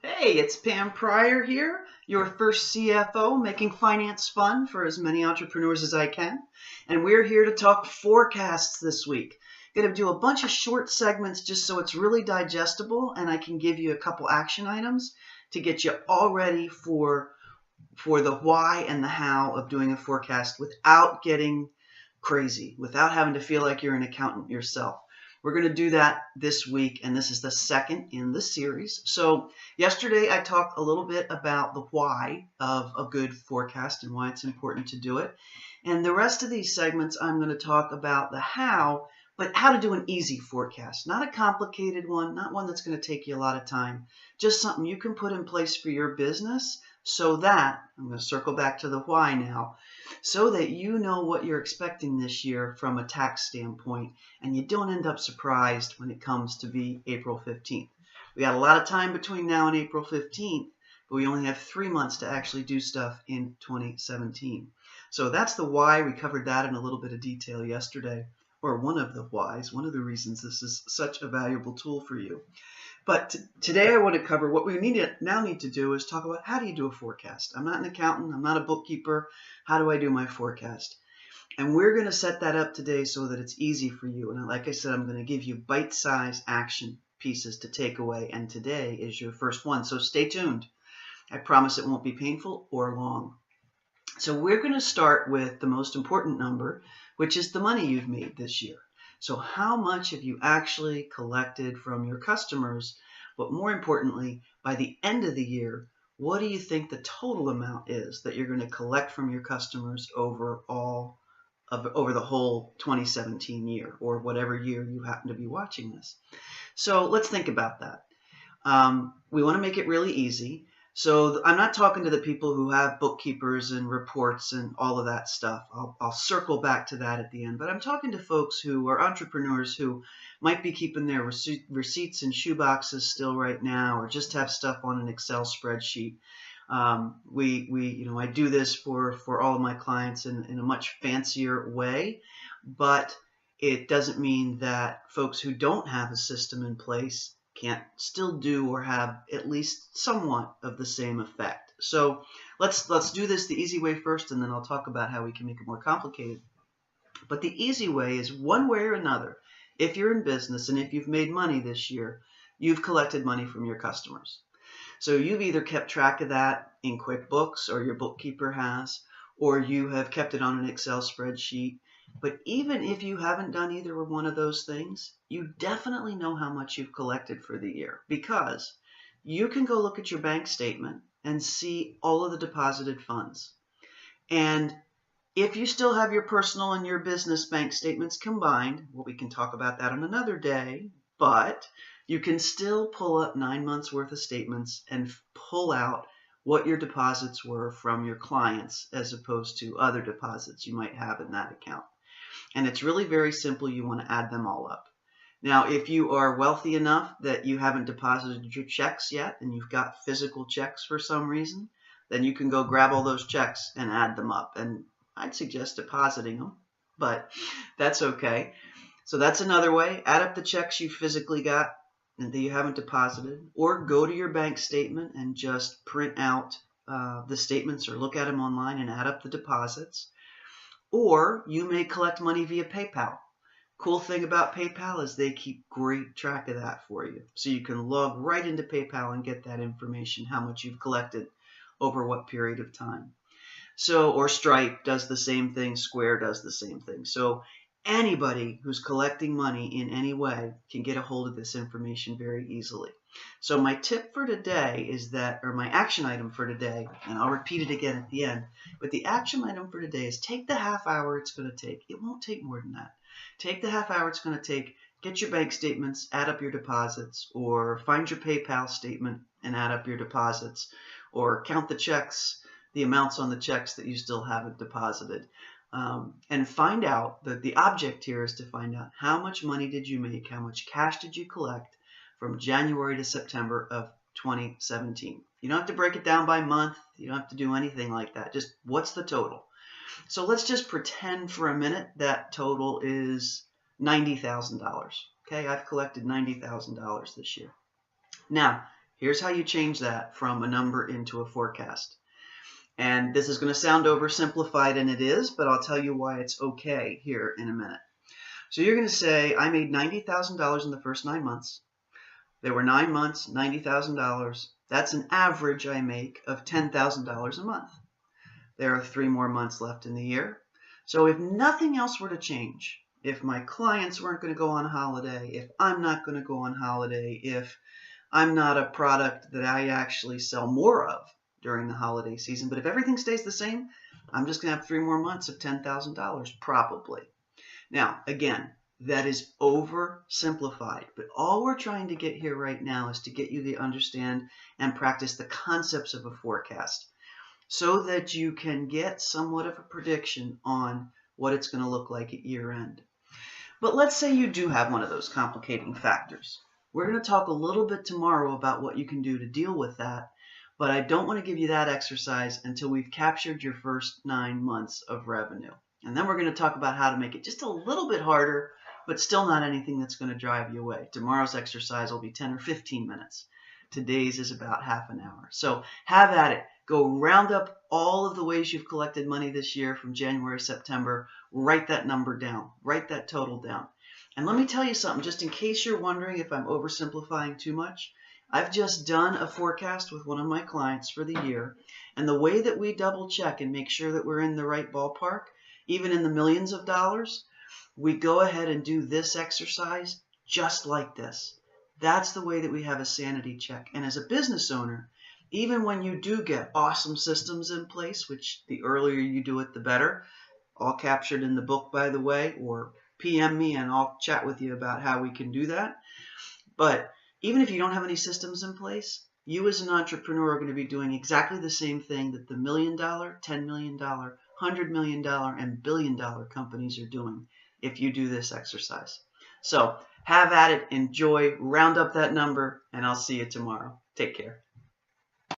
Hey, it's Pam Pryor here, your first CFO, making finance fun for as many entrepreneurs as I can. And we're here to talk forecasts this week. Going to do a bunch of short segments just so it's really digestible, and I can give you a couple action items to get you all ready for the why and the how of doing a forecast without getting crazy, without having to feel like you're an accountant yourself. We're going to do that this week, and this is the second in the series. So yesterday I talked a little bit about the why of a good forecast and why it's important to do it. And the rest of these segments I'm going to talk about the how, but how to do an easy forecast. Not a complicated one, not one that's going to take you a lot of time, just something you can put in place for your business so that, I'm going to circle back to the why now, so that you know what you're expecting this year from a tax standpoint and you don't end up surprised when it comes to be April 15th. We got a lot of time between now and April 15th, but we only have 3 months to actually do stuff in 2017. So that's the why. We covered that in a little bit of detail yesterday, or one of the whys, one of the reasons this is such a valuable tool for you. But today I want to cover what we now need to do is talk about how do you do a forecast. I'm not an accountant. I'm not a bookkeeper. How do I do my forecast? And we're going to set that up today so that it's easy for you. And like I said, I'm going to give you bite-sized action pieces to take away. And today is your first one. So stay tuned. I promise it won't be painful or long. So we're going to start with the most important number, which is the money you've made this year. So how much have you actually collected from your customers? But more importantly, by the end of the year, what do you think the total amount is that you're going to collect from your customers over the whole 2017 year, or whatever year you happen to be watching this? So let's think about that. We want to make it really easy. So I'm not talking to the people who have bookkeepers and reports and all of that stuff. I'll circle back to that at the end. But I'm talking to folks who are entrepreneurs who might be keeping their receipts in shoeboxes still right now, or just have stuff on an Excel spreadsheet. I do this for all of my clients in a much fancier way, but it doesn't mean that folks who don't have a system in place can't still do or have at least somewhat of the same effect. So let's do this the easy way first, and then I'll talk about how we can make it more complicated. But the easy way is one way or another. If you're in business and if you've made money this year, you've collected money from your customers. So you've either kept track of that in QuickBooks, or your bookkeeper has, or you have kept it on an Excel spreadsheet. But even if you haven't done either one of those things, you definitely know how much you've collected for the year, because you can go look at your bank statement and see all of the deposited funds. And if you still have your personal and your business bank statements combined, well, we can talk about that on another day, but you can still pull up 9 months worth of statements and pull out what your deposits were from your clients as opposed to other deposits you might have in that account. And it's really very simple. You want to add them all up. Now, if you are wealthy enough that you haven't deposited your checks yet and you've got physical checks for some reason, then you can go grab all those checks and add them up. And I'd suggest depositing them, but that's okay. So that's another way. Add up the checks you physically got and that you haven't deposited, or go to your bank statement and just print out the statements or look at them online and add up the deposits. Or you may collect money via PayPal. Cool thing about PayPal is they keep great track of that for you. So you can log right into PayPal and get that information, how much you've collected over what period of time. So, or Stripe does the same thing, Square does the same thing. So anybody who's collecting money in any way can get a hold of this information very easily. So my tip for today is that, or my action item for today, and I'll repeat it again at the end, but the action item for today is take the half hour it's going to take. It won't take more than that. Take the half hour it's going to take, get your bank statements, add up your deposits, or find your PayPal statement and add up your deposits, or count the checks, the amounts on the checks that you still haven't deposited. And find out that the object here is to find out how much money did you make, how much cash did you collect from January to September of 2017. You don't have to break it down by month. You don't have to do anything like that. Just what's the total? So let's just pretend for a minute that total is $90,000. Okay, I've collected $90,000 this year. Now, Here's how you change that from a number into a forecast. And this is going to sound oversimplified, and it is, but I'll tell you why it's okay here in a minute. So you're going to say, I made $90,000 in the first 9 months. There were 9 months, $90,000. That's an average I make of $10,000 a month. There are 3 more months left in the year. So if nothing else were to change, if my clients weren't going to go on holiday, if I'm not going to go on holiday, if I'm not a product that I actually sell more of during the holiday season, but if everything stays the same, I'm just going to have 3 more months of $10,000 probably. Now, again, that is oversimplified, but all we're trying to get here right now is to get you to understand and practice the concepts of a forecast so that you can get somewhat of a prediction on what it's going to look like at year end. But let's say you do have one of those complicating factors. We're going to talk a little bit tomorrow about what you can do to deal with that, but I don't want to give you that exercise until we've captured your first 9 months of revenue. And then we're going to talk about how to make it just a little bit harder, but still not anything that's going to drive you away. Tomorrow's exercise will be 10 or 15 minutes. Today's is about half an hour. So have at it. Go round up all of the ways you've collected money this year from January, September. Write that number down. Write that total down. And let me tell you something, just in case you're wondering if I'm oversimplifying too much. I've just done a forecast with one of my clients for the year. And the way that we double check and make sure that we're in the right ballpark, even in the millions of dollars, we go ahead and do this exercise just like this. That's the way that we have a sanity check. And as a business owner, even when you do get awesome systems in place, which the earlier you do it, the better, all captured in the book, by the way, or PM me and I'll chat with you about how we can do that. But even if you don't have any systems in place, you as an entrepreneur are going to be doing exactly the same thing that the $1 million, $10 million, $100 million, and billion-dollar companies are doing if you do this exercise. So have at it, enjoy, round up that number, and I'll see you tomorrow. Take care.